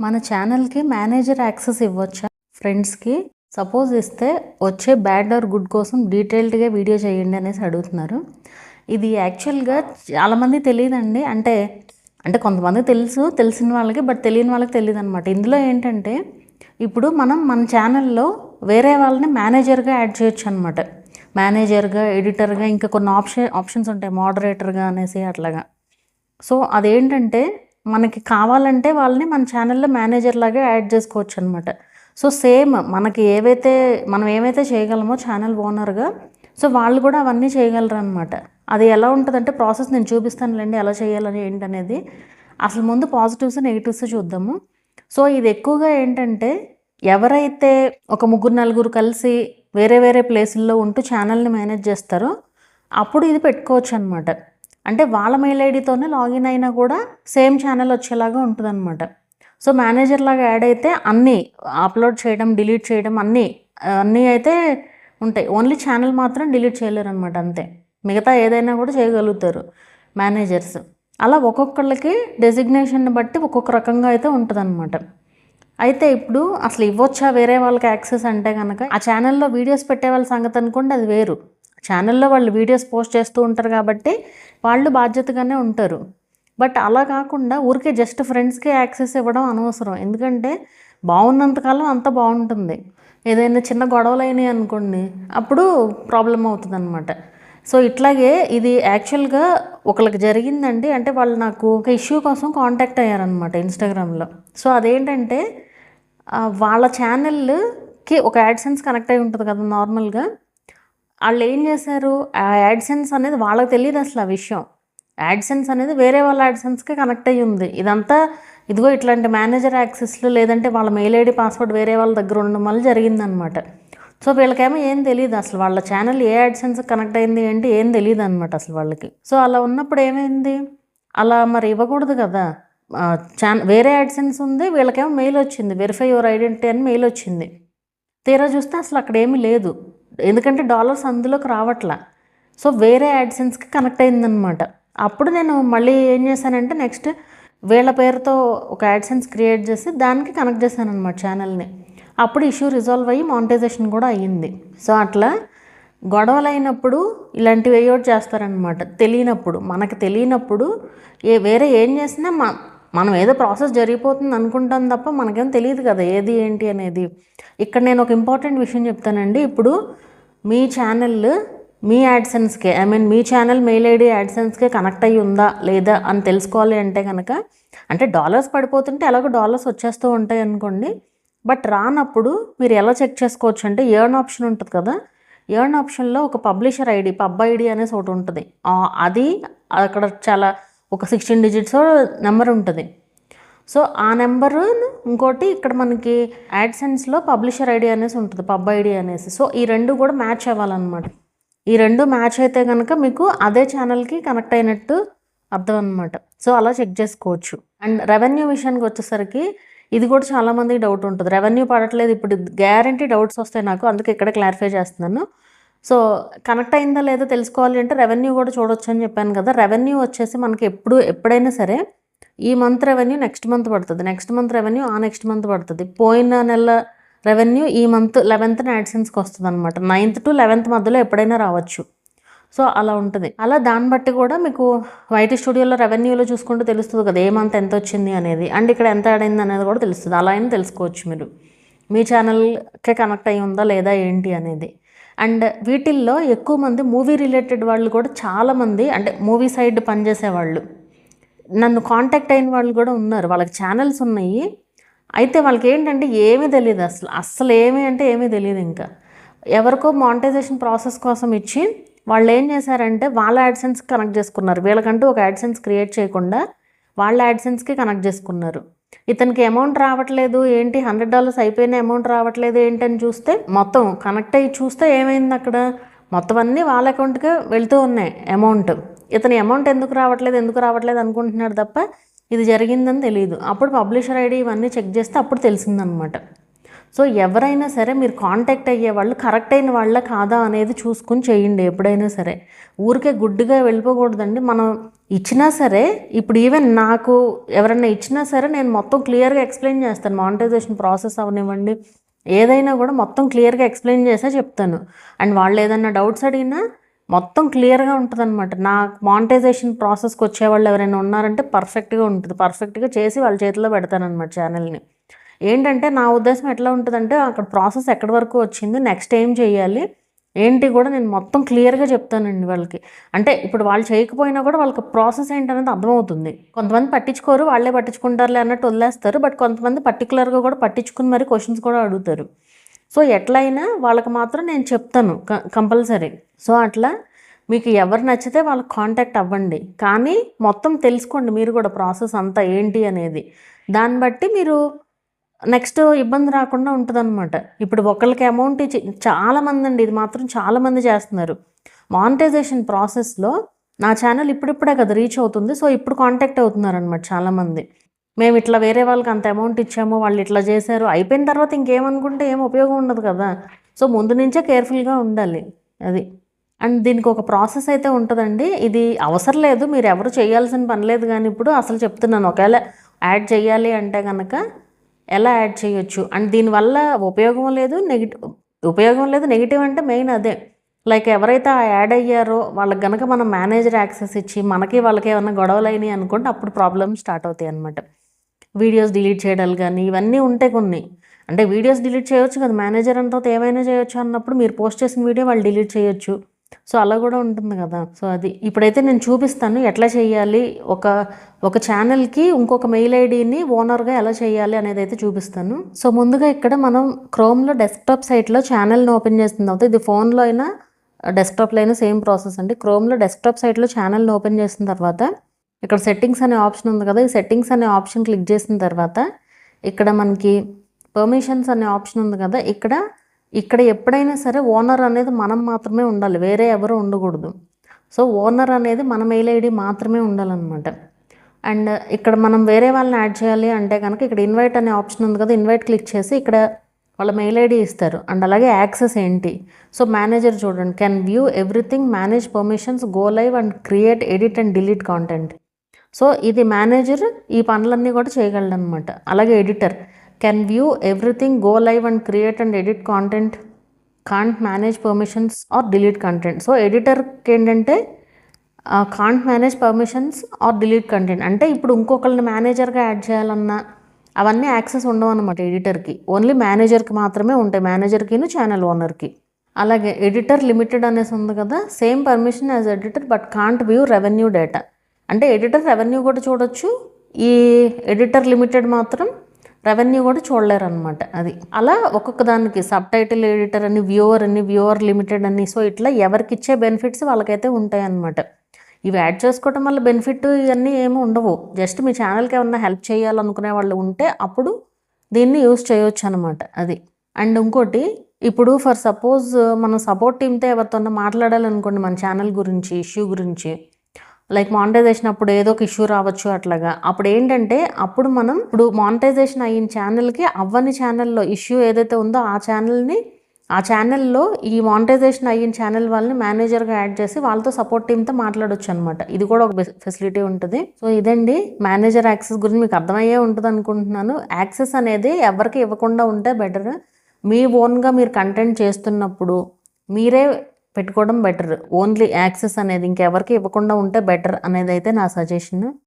మన ఛానల్కి manager access ఇవ్వచ్చా ఫ్రెండ్స్కి? సపోజ్ ఇస్తే వచ్చే బ్యాడ్ ఆర్ గుడ్ కోసం డీటెయిల్డ్గా వీడియో చేయండి అనేసి అడుగుతున్నారు. ఇది యాక్చువల్గా చాలామంది తెలియదండి. అంటే కొంతమంది తెలిసిన వాళ్ళకి, బట్ తెలియని వాళ్ళకి తెలియదు అనమాట. ఇందులో ఏంటంటే ఇప్పుడు మన ఛానల్లో వేరే వాళ్ళని మేనేజర్గా యాడ్ చేయొచ్చు అనమాట. మేనేజర్గా, ఎడిటర్గా, ఇంకా కొన్ని ఆప్షన్స్ ఉంటాయి, మోడరేటర్గా అనేసి అట్లాగా. సో అదేంటంటే మనకి కావాలంటే వాళ్ళని మన ఛానల్లో మేనేజర్ లాగా యాడ్ చేసుకోవచ్చు అనమాట. సో సేమ్ మనకి మనం ఏమైతే చేయగలమో ఛానల్ ఓనర్గా, సో వాళ్ళు కూడా అవన్నీ చేయగలరు అనమాట. అది ఎలా ఉంటుందంటే ప్రాసెస్ నేను చూపిస్తానులేండి ఎలా చేయాలని ఏంటనేది. అసలు ముందు పాజిటివ్స్ నెగిటివ్స్ చూద్దాము. సో ఇది ఎక్కువగా ఏంటంటే ఎవరైతే ఒక 3-4 కలిసి వేరే వేరే ప్లేసుల్లో ఉంటూ ఛానల్ని మేనేజ్ చేస్తారో అప్పుడు ఇది పెట్టుకోవచ్చు అనమాట. అంటే వాళ్ళ మెయిల్ ఐడితోనే లాగిన్ అయినా కూడా సేమ్ ఛానల్ వచ్చేలాగా ఉంటుందన్నమాట. సో మేనేజర్ లాగా యాడ్ అయితే అన్నీ అప్లోడ్ చేయడం, డిలీట్ చేయడం అన్నీ అయితే ఉంటాయి. ఓన్లీ ఛానల్ మాత్రం డిలీట్ చేయలేరు అనమాట, అంతే. మిగతా ఏదైనా కూడా చేయగలుగుతారు మేనేజర్స్. అలా ఒక్కొక్కళ్ళకి డెసిగ్నేషన్ని బట్టి ఒక్కొక్క రకంగా అయితే ఉంటుందన్నమాట. అయితే ఇప్పుడు అసలు ఇవ్వచ్చా వేరే వాళ్ళకి యాక్సెస్ అంటే కనుక, ఆ ఛానల్లో వీడియోస్ పెట్టే వాళ్ళ సంగతి అనుకోండి, అది వేరు. ఛానల్లో వాళ్ళు వీడియోస్ పోస్ట్ చేస్తూ ఉంటారు కాబట్టి వాళ్ళు బాధ్యతగానే ఉంటారు. బట్ అలా కాకుండా ఊరికే జస్ట్ ఫ్రెండ్స్కే యాక్సెస్ ఇవ్వడం అనవసరం. ఎందుకంటే బాగున్నంతకాలం అంత బాగుంటుంది. ఏదైనా చిన్న గొడవలు అయినాయి అనుకోండి, అప్పుడు ప్రాబ్లం అవుతుంది అనమాట. సో ఇట్లాగే ఇది యాక్చువల్గా ఒకరికి జరిగిందండి. అంటే వాళ్ళు నాకు ఒక ఇష్యూ కోసం కాంటాక్ట్ అయ్యారనమాట ఇన్స్టాగ్రామ్లో. సో అదేంటంటే వాళ్ళ ఛానల్కి ఒక యాడ్సెన్స్ కనెక్ట్ అయి ఉంటుంది కదా నార్మల్గా. వాళ్ళు ఏం చేశారు, ఆ యాడ్సెన్స్ అనేది వాళ్ళకి తెలియదు అసలు. ఆ విషయం యాడ్సెన్స్ అనేది వేరే వాళ్ళ యాడ్సెన్స్కి కనెక్ట్ అయ్యి ఉంది. ఇదంతా ఇదిగో ఇట్లాంటి మేనేజర్ యాక్సెస్లు, లేదంటే వాళ్ళ మెయిల్ ఐడి పాస్వర్డ్ వేరే వాళ్ళ దగ్గర ఉండడం వల్ల జరిగిందనమాట. సో వీళ్ళకేమో ఏం తెలియదు అసలు వాళ్ళ ఛానల్ ఏ యాడ్సెన్స్ కనెక్ట్ అయింది ఏంటి ఏం తెలియదు అనమాట అసలు వాళ్ళకి. సో అలా ఉన్నప్పుడు ఏమైంది, అలా మరి ఇవ్వకూడదు కదా. వేరే యాడ్సెన్స్ ఉంది, వీళ్ళకేమో మెయిల్ వచ్చింది, వెరిఫై యువర్ ఐడెంటిటీ అని మెయిల్ వచ్చింది. తీరా చూస్తే అసలు అక్కడ ఏమీ లేదు, ఎందుకంటే డాలర్స్ అందులోకి రావట్లా. సో వేరే యాడ్సెన్స్కి కనెక్ట్ అయిందనమాట. అప్పుడు నేను మళ్ళీ ఏం చేశానంటే నెక్స్ట్ వీళ్ళ పేరుతో ఒక యాడ్సెన్స్ క్రియేట్ చేసి దానికి కనెక్ట్ చేశాను అనమాట ఛానల్ని. అప్పుడు ఇష్యూ రిజాల్వ్ అయ్యి మానిటైజేషన్ కూడా అయ్యింది. సో అట్లా గొడవలు అయినప్పుడు ఇలాంటివి వేయౌట్ చేస్తారనమాట. మనకు తెలియనప్పుడు వేరే ఏం చేసినా మనం ఏదో ప్రాసెస్ జరిగిపోతుంది అనుకుంటాం తప్ప మనకేం తెలియదు కదా ఏది ఏంటి అనేది. ఇక్కడ నేను ఒక ఇంపార్టెంట్ విషయం చెప్తానండి. ఇప్పుడు మీ ఛానల్ మీ యాడ్సెన్స్కే, మీ ఛానల్ మెయిల్ ఐడి యాడ్సెన్స్కే కనెక్ట్ అయ్యి ఉందా లేదా అని తెలుసుకోవాలి అంటే కనుక, అంటే డాలర్స్ పడిపోతుంటే ఎలాగో డాలర్స్ వచ్చేస్తూ ఉంటాయి అనుకోండి. బట్ రానప్పుడు మీరు ఎలా చెక్ చేసుకోవచ్చు అంటే ఎర్న్ ఆప్షన్ ఉంటుంది కదా, ఎర్న్ ఆప్షన్లో ఒక పబ్లిషర్ ఐడి, పబ్ ఐడి అనేసి ఒకటి ఉంటుంది. అది అక్కడ చాలా ఒక 16 డిజిట్స్ నెంబర్ ఉంటుంది. సో ఆ నెంబరు ఇంకోటి ఇక్కడ మనకి యాడ్సెన్స్లో పబ్లిషర్ ఐడి అనేసి ఉంటుంది, పబ్ ఐడి అనేసి. సో ఈ రెండు కూడా మ్యాచ్ అవ్వాలన్నమాట. ఈ రెండు మ్యాచ్ అయితే కనుక మీకు అదే ఛానల్కి కనెక్ట్ అయినట్టు అర్థం అనమాట. సో అలా చెక్ చేసుకోవచ్చు. అండ్ రెవెన్యూ విషయానికి వచ్చేసరికి ఇది కూడా చాలామందికి డౌట్ ఉంటుంది. రెవెన్యూ పడట్లేదు, ఇప్పుడు గ్యారంటీ డౌట్స్ వస్తాయి నాకు, అందుకే ఇక్కడ క్లారిఫై చేస్తున్నాను. సో కనెక్ట్ అయిందా లేదా తెలుసుకోవాలి అంటే రెవెన్యూ కూడా చూడొచ్చు అని చెప్పాను కదా. రెవెన్యూ వచ్చేసి మనకి ఎప్పుడైనా సరే ఈ మంత్ రెవెన్యూ నెక్స్ట్ మంత్ పడుతుంది, next month revenue next month పడుతుంది. పోయిన నెల రెవెన్యూ ఈ మంత్ 11th యాడ్సెన్స్కి వస్తుంది అనమాట. 9th to 11th మధ్యలో ఎప్పుడైనా రావచ్చు. సో అలా ఉంటుంది. అలా దాన్ని బట్టి కూడా మీకు వైటీ స్టూడియోలో రెవెన్యూలో చూసుకుంటూ తెలుస్తుంది కదా ఏ మంత్ ఎంత వచ్చింది అనేది, అండ్ ఇక్కడ ఎంత యాడ్ అయింది అనేది కూడా తెలుస్తుంది. అలా అయినా తెలుసుకోవచ్చు మీరు మీ ఛానల్కే కనెక్ట్ అయ్యి ఉందా లేదా ఏంటి అనేది. అండ్ వీటిల్లో ఎక్కువ మంది మూవీ రిలేటెడ్ వాళ్ళు కూడా చాలామంది, అంటే మూవీ సైడ్ పనిచేసేవాళ్ళు నన్ను కాంటాక్ట్ అయిన వాళ్ళు కూడా ఉన్నారు. వాళ్ళకి ఛానల్స్ ఉన్నాయి, అయితే వాళ్ళకి ఏంటంటే ఏమీ తెలియదు అసలు ఏమీ తెలియదు. ఇంకా ఎవరికో మానిటైజేషన్ ప్రాసెస్ కోసం ఇచ్చి వాళ్ళు ఏం చేశారంటే వాళ్ళ యాడ్సెన్స్కి కనెక్ట్ చేసుకున్నారు. వీళ్ళకంటూ ఒక యాడ్సెన్స్ క్రియేట్ చేయకుండా వాళ్ళ యాడ్సెన్స్కి కనెక్ట్ చేసుకున్నారు. ఇతనికి అమౌంట్ రావట్లేదు ఏంటి, $100 అయిపోయిన అమౌంట్ రావట్లేదు ఏంటని చూస్తే, మొత్తం కనెక్ట్ అయ్యి చూస్తే ఏమైంది, అక్కడ మొత్తం అన్నీ వాళ్ళ అకౌంట్కే వెళ్తూ ఉన్నాయి అమౌంట్. ఇతని అమౌంట్ ఎందుకు రావట్లేదు అనుకుంటున్నాడు తప్ప ఇది జరిగిందని తెలియదు. అప్పుడు పబ్లిషర్ ఐడి ఇవన్నీ చెక్ చేస్తే అప్పుడు తెలిసిందనమాట. సో ఎవరైనా సరే మీరు కాంటాక్ట్ అయ్యే వాళ్ళు కరెక్ట్ అయిన వాళ్ళ కాదా అనేది చూసుకుని చేయండి ఎప్పుడైనా సరే. ఊరికే గుడ్డిగా వెళ్ళిపోకూడదండి. మనం ఇచ్చినా సరే, ఇప్పుడు ఈవెన్ నాకు ఎవరన్నా ఇచ్చినా సరే నేను మొత్తం క్లియర్గా ఎక్స్ప్లెయిన్ చేస్తాను. మానిటైజేషన్ ప్రాసెస్ అవనివ్వండి, ఏదైనా కూడా మొత్తం క్లియర్గా ఎక్స్ప్లెయిన్ చేసే చెప్తాను. అండ్ వాళ్ళు ఏదన్నా డౌట్స్ అడిగినా మొత్తం క్లియర్గా ఉంటుంది అనమాట. నా మానిటైజేషన్ ప్రాసెస్కి వచ్చేవాళ్ళు ఎవరైనా ఉన్నారంటే పర్ఫెక్ట్గా ఉంటుంది. పర్ఫెక్ట్గా చేసి వాళ్ళ చేతిలో పెడతానమాట ఛానల్ని. ఏంటంటే నా ఉద్దేశం ఎట్లా ఉంటుందంటే, అక్కడ ప్రాసెస్ ఎక్కడి వరకు వచ్చింది, నెక్స్ట్ ఏం చేయాలి ఏంటి కూడా నేను మొత్తం క్లియర్గా చెప్తానండి వాళ్ళకి. అంటే ఇప్పుడు వాళ్ళు చేయకపోయినా కూడా వాళ్ళకి ప్రాసెస్ ఏంటనేది అర్థమవుతుంది. కొంతమంది పట్టించుకోరు, వాళ్ళే పట్టించుకుంటారులే అన్నట్టు వదిలేస్తారు. బట్ కొంతమంది పర్టికులర్గా కూడా పట్టించుకుని మరి క్వశ్చన్స్ కూడా అడుగుతారు. సో ఎట్లయినా వాళ్ళకి మాత్రం నేను చెప్తాను కంపల్సరీ. సో అట్లా మీకు ఎవరు నచ్చితే వాళ్ళకి కాంటాక్ట్ అవ్వండి. కానీ మొత్తం తెలుసుకోండి మీరు కూడా ప్రాసెస్ అంతా ఏంటి అనేది. దాన్ని బట్టి మీరు నెక్స్ట్ ఇబ్బంది రాకుండా ఉంటుందన్నమాట. ఇప్పుడు ఒకళ్ళకి అమౌంట్ ఇచ్చి చాలామంది అండి, ఇది మాత్రం చాలామంది చేస్తున్నారు. మానిటైజేషన్ ప్రాసెస్లో నా ఛానల్ ఇప్పుడిప్పుడే కదా రీచ్ అవుతుంది. సో ఇప్పుడు కాంటాక్ట్ అవుతున్నారనమాట చాలామంది. మేము ఇట్లా వేరే వాళ్ళకి అంత అమౌంట్ ఇచ్చాము, వాళ్ళు ఇట్లా చేశారు, అయిపోయిన తర్వాత ఇంకేమనుకుంటే ఏం ఉపయోగం ఉండదు కదా. సో ముందు నుంచే కేర్ఫుల్గా ఉండాలి అది. అండ్ దీనికి ఒక ప్రాసెస్ అయితే ఉంటుందండి. ఇది అవసరం లేదు, మీరు ఎవరు చేయాల్సిన పని లేదు. కానీ ఇప్పుడు అసలు చెప్తున్నాను, ఒకవేళ యాడ్ చేయాలి అంటే కనుక ఎలా యాడ్ చేయొచ్చు. అండ్ దీనివల్ల ఉపయోగం లేదు, నెగిటివ్ అంటే మెయిన్ అదే. లైక్ ఎవరైతే ఆ యాడ్ అయ్యారో వాళ్ళకి కనుక మనం మేనేజర్ యాక్సెస్ ఇచ్చి మనకి వాళ్ళకి ఏమైనా గొడవలు అయినాయి అనుకుంటే అప్పుడు ప్రాబ్లమ్స్ స్టార్ట్ అవుతాయి అనమాట. వీడియోస్ డిలీట్ చేయడాలు కానీ ఇవన్నీ ఉంటాయి కొన్ని. అంటే వీడియోస్ డిలీట్ చేయొచ్చు కదా, మేనేజర్ అంత ఏమైనా చేయొచ్చు అన్నప్పుడు మీరు పోస్ట్ చేసిన వీడియో వాళ్ళు డిలీట్ చేయొచ్చు. సో అలా కూడా ఉంటుంది కదా. సో అది ఇప్పుడైతే నేను చూపిస్తాను ఎట్లా చేయాలి. ఒక ఛానల్కి ఇంకొక మెయిల్ ఐడిని ఓనర్గా ఎలా చేయాలి అనేది అయితే చూపిస్తాను. సో ముందుగా ఇక్కడ మనం క్రోమ్లో డెస్క్టాప్ సైట్లో ఛానల్ని ఓపెన్ చేస్తుంది అవుతుంది. ఇది ఫోన్లో అయినా డెస్క్టాప్లో అయినా సేమ్ ప్రాసెస్ అండి. క్రోమ్లో డెస్క్టాప్ సైట్లో ఛానల్ని ఓపెన్ చేసిన తర్వాత ఇక్కడ సెట్టింగ్స్ అనే ఆప్షన్ ఉంది కదా, ఈ సెట్టింగ్స్ అనే ఆప్షన్ క్లిక్ చేసిన తర్వాత ఇక్కడ మనకి పర్మిషన్స్ అనే ఆప్షన్ ఉంది కదా, ఇక్కడ ఎప్పుడైనా సరే ఓనర్ అనేది మనం మాత్రమే ఉండాలి, వేరే ఎవరు ఉండకూడదు. సో ఓనర్ అనేది మన మెయిల్ ఐడి మాత్రమే ఉండాలన్నమాట. అండ్ ఇక్కడ మనం వేరే వాళ్ళని యాడ్ చేయాలి అంటే కనుక ఇక్కడ ఇన్వైట్ అనే ఆప్షన్ ఉంది కదా, ఇన్వైట్ క్లిక్ చేసి ఇక్కడ వాళ్ళ మెయిల్ ఐడి ఇస్తారు. అండ్ అలాగే యాక్సెస్ ఏంటి. సో మేనేజర్ చూడండి, can view everything, manage permissions, go live and create, edit and delete content. So ఇది మేనేజర్ ఈ పనులన్నీ కూడా చేయగలడు అనమాట. అలాగే editor can view everything, go live and create and edit content, can't manage permissions or delete content. So ఎడిటర్కి ఏంటంటే can't manage permissions or delete content అంటే ఇప్పుడు ఇంకొకరిని మేనేజర్గా యాడ్ చేయాలన్నా అవన్నీ యాక్సెస్ ఉండవు అనమాట ఎడిటర్కి. ఓన్లీ మేనేజర్కి మాత్రమే ఉంటాయి, మేనేజర్కిను ఛానల్ ఓనర్కి. అలాగే ఎడిటర్ లిమిటెడ్ అనేసి ఉంది కదా, same permission as editor but can't view revenue data. అంటే ఎడిటర్ రెవెన్యూ కూడా చూడొచ్చు, ఈ ఎడిటర్ లిమిటెడ్ మాత్రం రెవెన్యూ కూడా చూడలేరు అనమాట. అది అలా ఒక్కొక్క దానికి సబ్ టైటిల్ ఎడిటర్ అని, వ్యూవర్ లిమిటెడ్ అని. సో ఇట్లా ఎవరికి ఇచ్చే బెనిఫిట్స్ వాళ్ళకైతే ఉంటాయి అన్నమాట. ఇవి యాడ్ చేసుకోవటం వల్ల బెనిఫిట్ ఇవన్నీ ఏమి ఉండవు. జస్ట్ మీ ఛానల్కి ఏమన్నా హెల్ప్ చేయాలనుకునే వాళ్ళు ఉంటే అప్పుడు దీన్ని యూజ్ చేయొచ్చు అనమాట. అది. అండ్ ఇంకోటి, ఇప్పుడు ఫర్ సపోజ్ మనం సపోర్ట్ టీమ్తో ఎవరితో మాట్లాడాలనుకోండి మన ఛానల్ గురించి, ఇష్యూ గురించి, లైక్ మానిటైజేషన్ అప్పుడు ఏదో ఒక ఇష్యూ రావచ్చు అట్లాగా. అప్పుడు ఏంటంటే మనం ఇప్పుడు మానిటైజేషన్ అయిన ఛానల్కి అవ్వని ఛానల్లో ఇష్యూ ఏదైతే ఉందో ఆ ఛానల్లో ఈ మానిటైజేషన్ అయిన ఛానల్ వాళ్ళని మేనేజర్గా యాడ్ చేసి వాళ్ళతో సపోర్ట్ టీమ్తో మాట్లాడొచ్చు అనమాట. ఇది కూడా ఒక ఫెసిలిటీ ఉంటుంది. సో ఇదండి మేనేజర్ యాక్సెస్ గురించి మీకు అర్థమయ్యే ఉంటుంది అనుకుంటున్నాను. యాక్సెస్ అనేది ఎవరికి ఇవ్వకుండా ఉంటే బెటర్. మీ ఓన్గా మీరు కంటెంట్ చేస్తున్నప్పుడు మీరే పెట్టుకోవడం బెటర్. ఓన్లీ యాక్సెస్ అనేది ఇంకెవరికి ఇవ్వకుండా ఉంటే బెటర్ అనేది అయితే నా సజెషన్.